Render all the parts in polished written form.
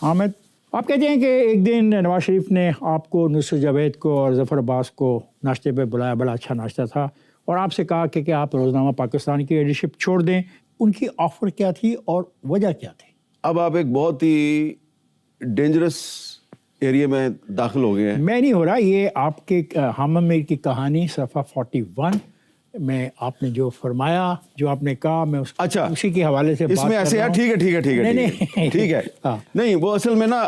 حامد، آپ کہتے ہیں کہ ایک دن نواز شریف نے آپ کو، نصرت جاوید کو اور ظفر عباس کو ناشتے پہ بلایا، بڑا اچھا ناشتہ تھا، اور آپ سے کہا کہ آپ روزنامہ پاکستان کی ایڈیٹرشپ چھوڑ دیں. ان کی آفر کیا تھی اور وجہ کیا تھی؟ اب آپ ایک بہت ہی ڈینجرس ایریا میں داخل ہو گئے ہیں. میں نہیں ہو رہا، یہ آپ کے حامد میر کی کہانی صفحہ 41 میں آپ نے جو فرمایا، جو آپ نے کہا، میں اچھا اسی کے حوالے سے اس میں ایسے ہے. ٹھیک ہے ٹھیک ہے. نہیں وہ اصل میں نا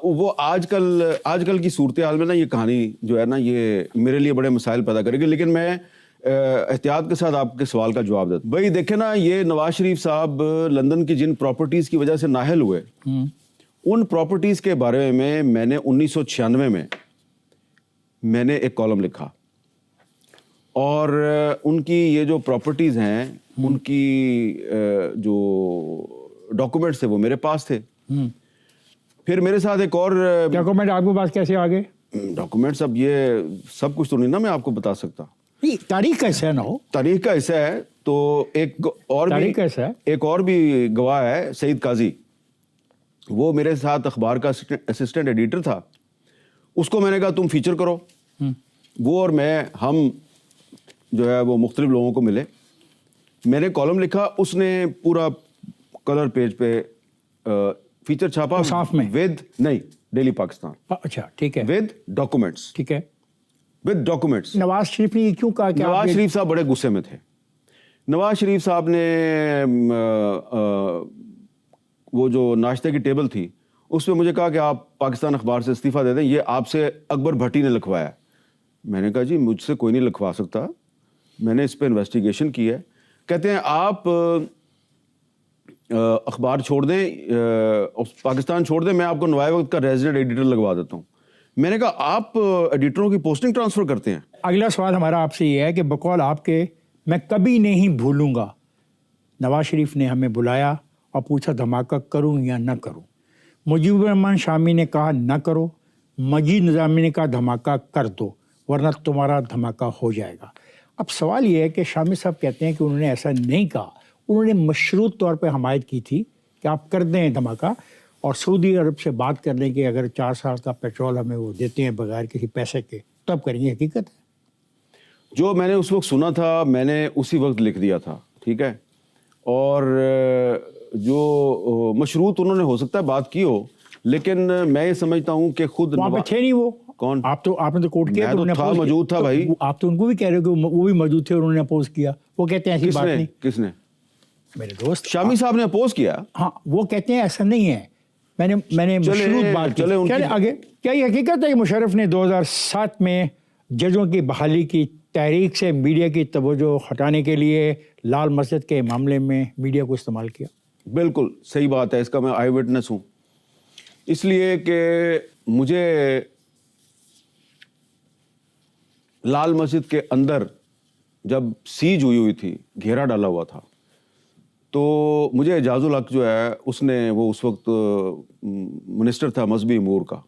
وہ آج کل کی صورتحال میں نا یہ کہانی جو ہے نا یہ میرے لیے بڑے مسائل پیدا کرے گی، لیکن میں احتیاط کے ساتھ آپ کے سوال کا جواب دیتا ہوں. بھائی دیکھیں نا، یہ نواز شریف صاحب لندن کی جن پراپرٹیز کی وجہ سے نااہل ہوئے، ان پراپرٹیز کے بارے میں نے 1996 میں میں نے ایک کالم لکھا، اور ان کی یہ جو پراپرٹیز ہیں ان کی جو ڈاکومنٹس تھے وہ میرے پاس تھے. پھر میرے ساتھ ایک اور ڈاکومنٹ آپ کے پاس کیسے آ گئے؟ ڈاکومنٹس، اب یہ سب کچھ تو نہیں نا میں آپ کو بتا سکتا. تاریخ کا حصہ نہ ہو، تاریخ کا حصہ ہے. تو ایک اور بھی گواہ ہے، سعید قاضی، وہ میرے ساتھ اخبار کا اسسٹنٹ ایڈیٹر تھا. اس کو میں نے کہا تم فیچر کرو. وہ اور ہم جو ہے وہ مختلف لوگوں کو ملے، میں نے کالم لکھا، اس نے پورا کلر پیج پہ فیچر چھاپا، صاف میں نہیں ڈیلی پاکستان. اچھا ٹھیک ہے، ود ڈاکومنٹس. ٹھیک ہے، ود ڈاکومنٹس. نواز شریف نے یہ کیوں کہا کہ نواز شریف صاحب بڑے غصے میں تھے. نواز شریف صاحب نے وہ جو ناشتے کی ٹیبل تھی اس پہ مجھے کہا کہ آپ پاکستان اخبار سے استعفیٰ دے دیں، یہ آپ سے اکبر بھٹی نے لکھوایا. میں نے کہا جی مجھ سے کوئی نہیں لکھوا سکتا، میں نے اس پہ انویسٹیگیشن کی ہے. کہتے ہیں آپ اخبار چھوڑ دیں، پاکستان چھوڑ دیں، میں آپ کو نوائے وقت کا ریزیڈنٹ ایڈیٹر لگوا دیتا ہوں. میں نے کہا آپ ایڈیٹروں کی پوسٹنگ ٹرانسفر کرتے ہیں؟ اگلا سوال ہمارا آپ سے یہ ہے کہ بقول آپ کے، میں کبھی نہیں بھولوں گا، نواز شریف نے ہمیں بلایا اور پوچھا دھماکہ کروں یا نہ کروں. مجیب الرحمان شامی نے کہا نہ کرو، مجید نظامی نے کہا دھماکہ کر دو ورنہ تمہارا دھماکہ ہو جائے گا. اب سوال یہ ہے کہ شامی صاحب کہتے ہیں کہ انہوں نے ایسا نہیں کہا، انہوں نے مشروط طور پہ حمایت کی تھی کہ آپ کر دیں دھماکہ، اور سعودی عرب سے بات کر لیں کہ اگر 4 سال کا پیٹرول ہمیں وہ دیتے ہیں بغیر کسی پیسے کے تب کریں گے. حقیقت ہے جو میں نے اس وقت سنا تھا میں نے اسی وقت لکھ دیا تھا. ٹھیک ہے، اور جو مشروط انہوں نے ہو سکتا ہے بات کی ہو، لیکن میں یہ سمجھتا ہوں کہ خود وہاں پہ تھے نہیں. وہ کون؟ آپ نے تو کوٹ کیا، موجود تھا بھائی. آپ تو ان کو بھی کہہ رہے ہو کہ وہ بھی موجود تھے اور انہوں نے اپوز کیا. وہ کہتے ہیں ایسی بات نہیں. کس نے؟ میرے دوست شامی صاحب نے اپوز کیا. ہاں وہ کہتے ہیں ایسا نہیں ہے، میں نے مشروط بات کی. آگے کیا یہ حقیقت ہے کہ مشرف نے 2007 میں ججوں کی بحالی کی تحریک سے میڈیا کی توجہ ہٹانے کے لیے لال مسجد کے معاملے میں میڈیا کو استعمال کیا؟ بالکل صحیح بات ہے، اس کا میں آئی وٹنس ہوں. اس لیے کہ مجھے لال مسجد کے اندر جب سیج ہوئی تھی، گھیرا ڈالا ہوا تھا، تو مجھے اعجاز الحق جو ہے اس نے، وہ اس وقت منسٹر تھا مذہبی امور کا،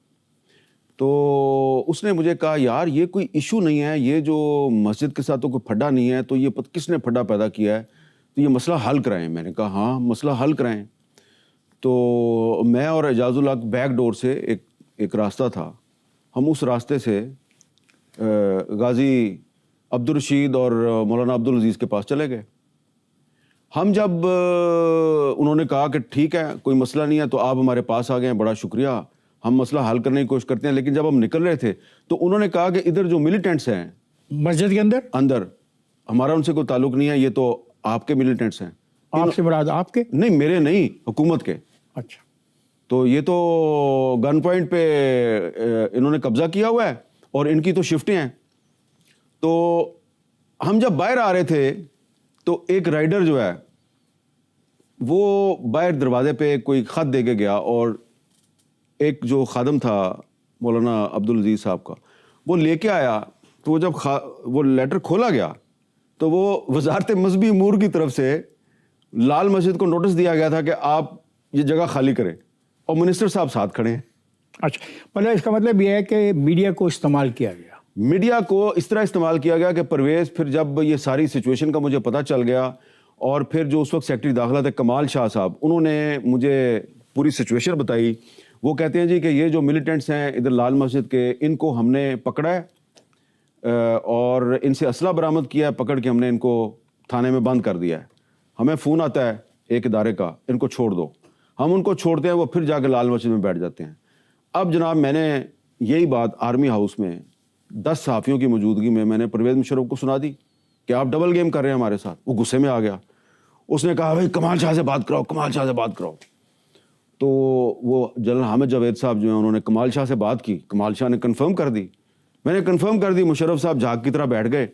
تو اس نے مجھے کہا یار یہ کوئی ایشو نہیں ہے، یہ جو مسجد کے ساتھ تو کوئی پھڈا نہیں ہے، تو یہ کس نے پھڈا پیدا کیا ہے، تو یہ مسئلہ حل کرائیں. میں نے کہا ہاں مسئلہ حل کرائیں. تو میں اور اعجاز الحق بیک ڈور سے ایک راستہ تھا، ہم اس راستے سے غازی عبدالرشید اور مولانا عبدالعزیز کے پاس چلے گئے. ہم جب انہوں نے کہا کہ ٹھیک ہے کوئی مسئلہ نہیں ہے تو آپ ہمارے پاس آ گئے ہیں، بڑا شکریہ، ہم مسئلہ حل کرنے کی کوشش کرتے ہیں. لیکن جب ہم نکل رہے تھے تو انہوں نے کہا کہ ادھر جو ملیٹنٹس ہیں مسجد کے اندر ہمارا ان سے کوئی تعلق نہیں ہے، یہ تو آپ کے ملیٹنٹس ہیں. آپ سے مراد آپ کے؟ نہیں میرے نہیں، حکومت کے. اچھا، تو یہ تو گن پوائنٹ پہ انہوں نے قبضہ کیا ہوا ہے اور ان کی تو شفٹیں ہیں. تو ہم جب باہر آ رہے تھے تو ایک رائڈر جو ہے وہ باہر دروازے پہ کوئی خط دے کے گیا، اور ایک جو خادم تھا مولانا عبدالعزیز صاحب کا، وہ لے کے آیا. تو وہ جب وہ لیٹر کھولا گیا تو وہ وزارت مذہبی امور کی طرف سے لال مسجد کو نوٹس دیا گیا تھا کہ آپ یہ جگہ خالی کریں، اور منسٹر صاحب ساتھ کھڑے ہیں. اچھا، مطلب اس کا مطلب یہ ہے کہ میڈیا کو استعمال کیا گیا. میڈیا کو اس طرح استعمال کیا گیا کہ پرویز، پھر جب یہ ساری سچویشن کا مجھے پتہ چل گیا، اور پھر جو اس وقت سیکرٹری داخلہ تھے کمال شاہ صاحب، انہوں نے مجھے پوری سچویشن بتائی. وہ کہتے ہیں جی کہ یہ جو ملیٹنٹس ہیں ادھر لال مسجد کے, ان کو ہم نے پکڑا ہے اور ان سے اسلحہ برآمد کیا ہے, پکڑ کے ہم نے ان کو تھانے میں بند کر دیا ہے. ہمیں فون آتا ہے ایک ادارے کا, ان کو چھوڑ دو. ہم ان کو چھوڑتے ہیں, وہ پھر جا کے لال مسجد میں بیٹھ جاتے ہیں. اب جناب میں نے یہی بات آرمی ہاؤس میں 10 صحافیوں کی موجودگی میں نے پرویز مشرف کو سنا دی کہ آپ ڈبل گیم کر رہے ہیں ہمارے ساتھ. وہ غصے میں آ گیا. اس نے کہا بھائی کمال شاہ سے بات کراؤ, کمال شاہ سے بات کراؤ. تو وہ جنرل حامد جاوید صاحب جو ہیں انہوں نے کمال شاہ سے بات کی. کمال شاہ نے کنفرم کر دی, میں نے کنفرم کر دی. مشرف صاحب جھاگ کی طرح بیٹھ گئے.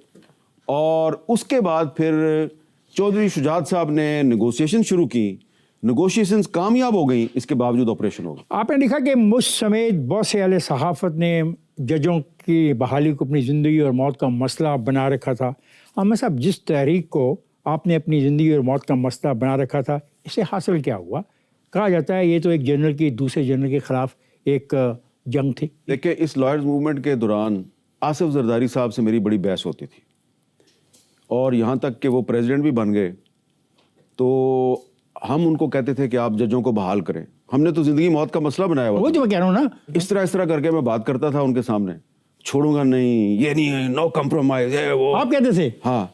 اور اس کے بعد پھر چودھری شجاعت صاحب نے نیگوسیشن شروع کی. نیگوشیشنز کامیاب ہو گئیں, اس کے باوجود آپریشن ہو گیا. آپ نے دیکھا کہ مجھ سمیت بہت سے اہل صحافت نے ججوں کی بحالی کو اپنی زندگی اور موت کا مسئلہ بنا رکھا تھا. عامر صاحب, جس تحریک کو آپ نے اپنی زندگی اور موت کا مسئلہ بنا رکھا تھا, اسے حاصل کیا ہوا؟ کہا جاتا ہے یہ تو ایک جنرل کی دوسرے جنرل کے خلاف ایک جنگ تھی. دیکھیں, اس لائرز موومنٹ کے دوران آصف زرداری صاحب سے میری بڑی بحث ہوتی تھی, اور یہاں تک کہ وہ پریزیڈنٹ بھی بن گئے. تو ہم ان کو کہتے تھے کہ آپ ججوں کو بحال کریں. ہم نے تو زندگی موت کا مسئلہ بنایا ہوا. وہ جو میں کہہ رہا ہوں نا, اس طرح کر کے میں بات کرتا تھا ان کے سامنے, چھوڑوں گا نہیں, یہ نہیں ہے, نو کمپرومائز ہے وہ. آپ کہتے تھے. ہاں.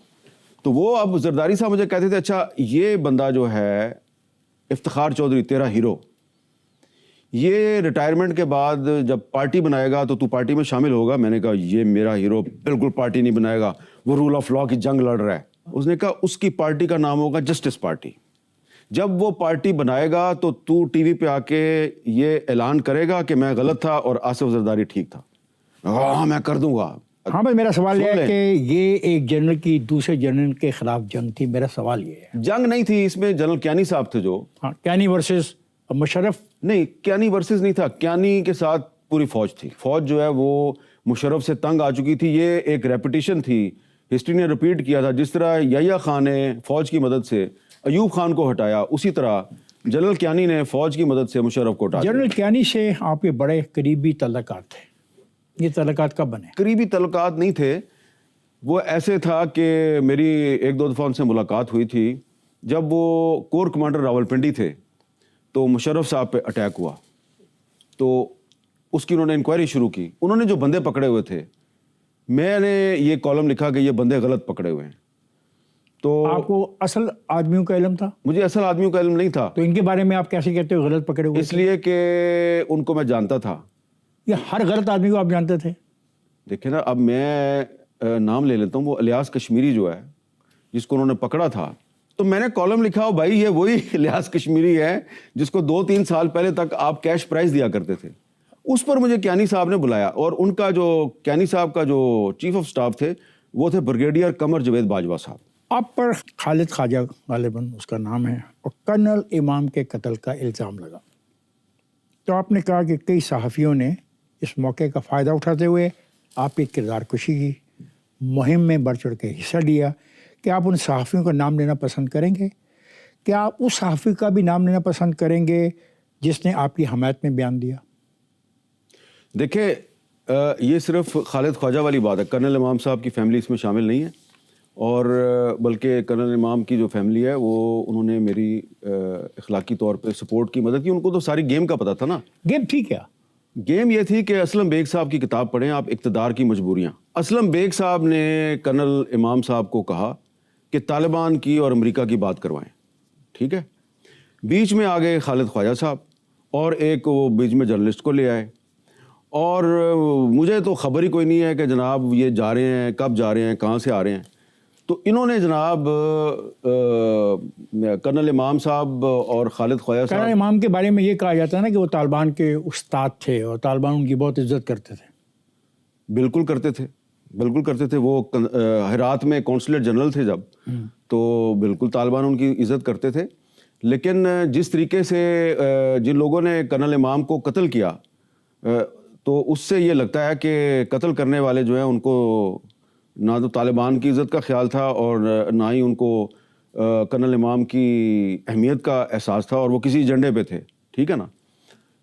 تو وہ اب زرداری صاحب مجھے کہتے تھے اچھا یہ بندہ جو ہے افتخار چودھری تیرا ہیرو, یہ ریٹائرمنٹ کے بعد جب پارٹی بنائے گا تو پارٹی میں شامل ہوگا. میں نے کہا یہ میرا ہیرو بالکل پارٹی نہیں بنائے گا, وہ رول آف لا کی جنگ لڑ رہا ہے. اس نے کہا اس کی پارٹی کا نام ہوگا جسٹس پارٹی. جب وہ پارٹی بنائے گا تو ٹی وی پہ آ کے یہ اعلان کرے گا کہ میں غلط تھا اور آصف زرداری ٹھیک تھا. ہاں میں کر دوں گا. ہاں بھائی, میرا سوال یہ ہے کہ یہ ایک جنرل کی دوسرے جنرل کے خلاف جنگ تھی. میرا سوال یہ ہے, جنگ نہیں تھی اس میں. جنرل کیانی صاحب تھے جو, ہاں, کیانی ورسز مشرف. نہیں, کیانی ورسز نہیں تھا. کیانی کے ساتھ پوری فوج تھی. فوج جو ہے وہ مشرف سے تنگ آ چکی تھی. یہ ایک ریپیٹیشن تھی, ہسٹری نے رپیٹ کیا تھا. جس طرح یحییٰ خان نے فوج کی مدد سے ایوب خان کو ہٹایا, اسی طرح جنرل کیانی نے فوج کی مدد سے مشرف کو ہٹایا. جنرل کیانی سے آپ کے بڑے قریبی تعلقات تھے. یہ تعلقات کب بنے؟ قریبی تعلقات نہیں تھے, وہ ایسے تھا کہ میری 1-2 دفعہ ان سے ملاقات ہوئی تھی جب وہ کور کمانڈر راولپنڈی تھے. تو مشرف صاحب پہ اٹیک ہوا تو اس کی انہوں نے انکوائری شروع کی. انہوں نے جو بندے پکڑے ہوئے تھے, میں نے یہ کالم لکھا کہ یہ بندے غلط پکڑے ہوئے ہیں. تو آپ کو اصل آدمیوں کا علم تھا؟ مجھے اصل آدمیوں کا علم نہیں تھا. تو ان کے بارے میں آپ کیسے کہتے ہو غلط پکڑے ہوئے؟ اس لیے کہ ان کو میں جانتا تھا. یہ ہر غلط آدمی کو آپ جانتے تھے؟ دیکھیں نا, اب میں نام لے لیتا ہوں. وہ الیاس کشمیری جو ہے جس کو انہوں نے پکڑا تھا, تو میں نے کالم لکھا ہو بھائی یہ وہی الیاس کشمیری ہے جس کو 2-3 سال پہلے تک آپ کیش پرائز دیا کرتے تھے. اس پر مجھے کیانی صاحب نے بلایا, اور ان کا جو کیانی صاحب کا جو چیف آف سٹاف تھے وہ تھے بریگیڈیئر قمر جاوید باجوہ صاحب. آپ پر خالد خواجہ غالباً اس کا نام ہے, اور کرنل امام کے قتل کا الزام لگا. تو آپ نے کہا کہ کئی صحافیوں نے اس موقع کا فائدہ اٹھاتے ہوئے آپ کی کردار کشی کی, مہم میں بڑھ چڑھ کے حصہ لیا. کیا آپ ان صحافیوں کا نام لینا پسند کریں گے؟ کیا آپ اس صحافی کا بھی نام لینا پسند کریں گے جس نے آپ کی حمایت میں بیان دیا؟ دیکھیں, یہ صرف خالد خواجہ والی بات ہے. کرنل امام صاحب کی فیملی اس میں شامل نہیں ہے, اور بلکہ کرنل امام کی جو فیملی ہے وہ انہوں نے میری اخلاقی طور پہ سپورٹ کی, مدد کی. ان کو تو ساری گیم کا پتہ تھا نا. گیم تھی کیا؟ گیم یہ تھی کہ اسلم بیگ صاحب کی کتاب پڑھیں آپ, اقتدار کی مجبوریاں. اسلم بیگ صاحب نے کرنل امام صاحب کو کہا کہ طالبان کی اور امریکہ کی بات کروائیں. ٹھیک ہے, بیچ میں آ گئے خالد خواجہ صاحب, اور ایک وہ بیچ میں جرنلسٹ کو لے آئے. اور مجھے تو خبر ہی کوئی نہیں ہے کہ جناب یہ جا رہے ہیں, کب جا رہے ہیں, کہاں سے آ رہے ہیں. تو انہوں نے جناب کرنل امام صاحب اور خالد خواجہ صاحب, کرنل امام کے بارے میں یہ کہا جاتا ہے نا کہ وہ طالبان کے استاد تھے اور طالبان ان کی بہت عزت کرتے تھے. بالکل کرتے تھے, بالکل کرتے تھے. وہ ہرات میں کونسلیٹ جنرل تھے جب, تو بالکل طالبان ان کی عزت کرتے تھے. لیکن جس طریقے سے جن لوگوں نے کرنل امام کو قتل کیا, تو اس سے یہ لگتا ہے کہ قتل کرنے والے جو ہیں ان کو نہ تو طالبان کی عزت کا خیال تھا اور نہ ہی ان کو کرنل امام کی اہمیت کا احساس تھا, اور وہ کسی ایجنڈے پہ تھے. ٹھیک ہے نا.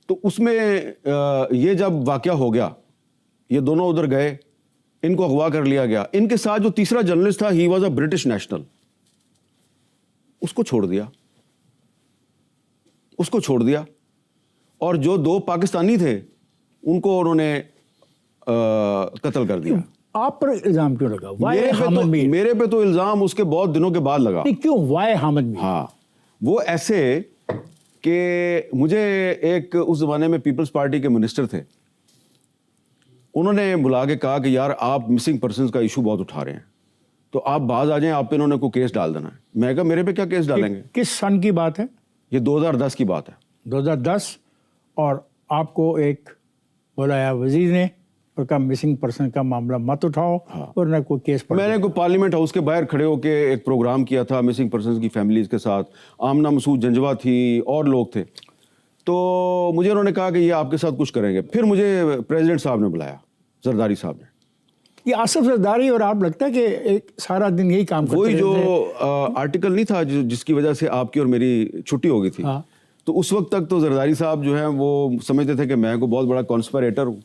تو اس میں یہ جب واقعہ ہو گیا, یہ دونوں ادھر گئے, ان کو اغوا کر لیا گیا. ان کے ساتھ جو تیسرا جرنلسٹ تھا, he was a British national, اس کو چھوڑ دیا, اس کو چھوڑ دیا. اور جو 2 پاکستانی تھے ان کو انہوں نے قتل کر دیا. آپ پر الزام کیوں لگا؟ وائے حامد میر؟ میرے پہ تو الزام اس کے بہت دنوں کے بعد لگا. کیوں وائے حامد میر؟ ہاں وہ ایسے کہ مجھے ایک اس زمانے میں پیپلز پارٹی کے منسٹر تھے, انہوں نے بلا کے کہا کہ یار آپ مسنگ پرسنز کا ایشو بہت اٹھا رہے ہیں تو آپ باز آ جائیں, آپ پہ انہوں نے کوئی کیس ڈال دینا ہے. میں کہا میرے پہ کیا کیس ڈالیں گے؟ کس سن کی بات ہے؟ یہ 2010 کی بات ہے. 2010. اور آپ کو ایک بلایا وزیر نے اور کہا مسنگ پرسن کا معاملہ مت اٹھاؤ اور نہ کوئی کیس پڑ. میں نے کوئی پارلیمنٹ ہاؤس کے باہر کھڑے ہو کے ایک پروگرام کیا تھا مسنگ پرسنز کی فیملیز کے ساتھ, آمنہ مسعود جنجوا تھی اور لوگ تھے, تو مجھے انہوں نے کہا کہ یہ آپ کے ساتھ کچھ کریں گے. پھر مجھے پریزیڈنٹ صاحب نے بلایا, زرداری صاحب نے. یہ آصف زرداری اور آپ لگتا ہے کہ ایک سارا دن یہی کام کرتے وہی رہتے جو تھے؟ آرٹیکل نہیں تھا جس کی وجہ سے آپ کی اور میری چھٹی ہو گئی تھی, تو اس وقت تک تو زرداری صاحب جو ہیں وہ سمجھتے تھے کہ میں کوئی بہت بڑا کانسپریٹر ہوں.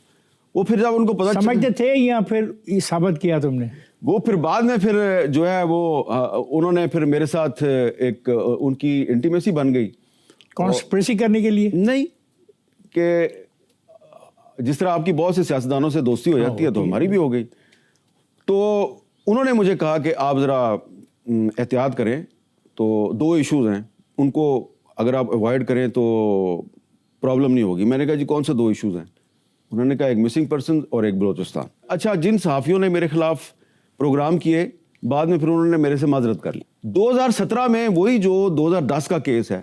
وہ پھر جب ان کو پتہ سمجھتے تھے یا پھر یہ ثابت کیا تم نے؟ وہ پھر بعد میں پھر جو ہے وہ انہوں نے پھر میرے ساتھ ایک ان کی انٹیمیسی بن گئی. کانسپریسی کرنے کے لیے؟ نہیں, کہ جس طرح آپ کی بہت سے سیاستدانوں سے دوستی ہو جاتی ہے تو ہماری بھی ہو گئی. تو انہوں نے مجھے کہا کہ آپ ذرا احتیاط کریں, تو 2 ایشوز ہیں, ان کو اگر آپ اوائڈ کریں تو پرابلم نہیں ہوگی. میں نے کہا جی کون سے 2 ایشوز ہیں؟ انہوں نے کہا ایک مسنگ پرسن اور ایک بلوچستان. اچھا, جن صحافیوں نے میرے خلاف پروگرام کیے بعد میں پھر انہوں نے میرے سے معذرت کر لی. 2017 میں وہی جو 2010 کا کیس ہے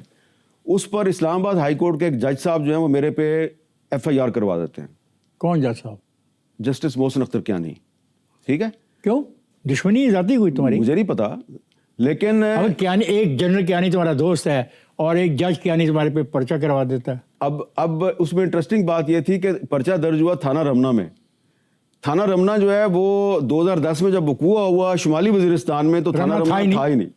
اس پر اسلام آباد ہائی کورٹ کے ایک جج صاحب جو ہیں وہ میرے پہ FIR کروا دیتے ہیں. کون جج صاحب؟ جسٹس محسن اختر کیانی. ٹھیک ہے, کیوں دشمنی ذاتی کوئی تمہاری؟ مجھے نہیں پتا, لیکن کیانی ایک جنرل کیانی تمہارا دوست ہے اور ایک جج کیانی تمہارے پہ پرچہ کروا دیتا ہے. اب اس میں انٹرسٹنگ بات یہ تھی کہ پرچہ درج ہوا تھانہ رمنا میں. تھانہ رمنا جو ہے وہ 2010 میں جب وقوع ہوا شمالی وزیرستان میں, تو تھانہ رمنا تھا ہی نہیں.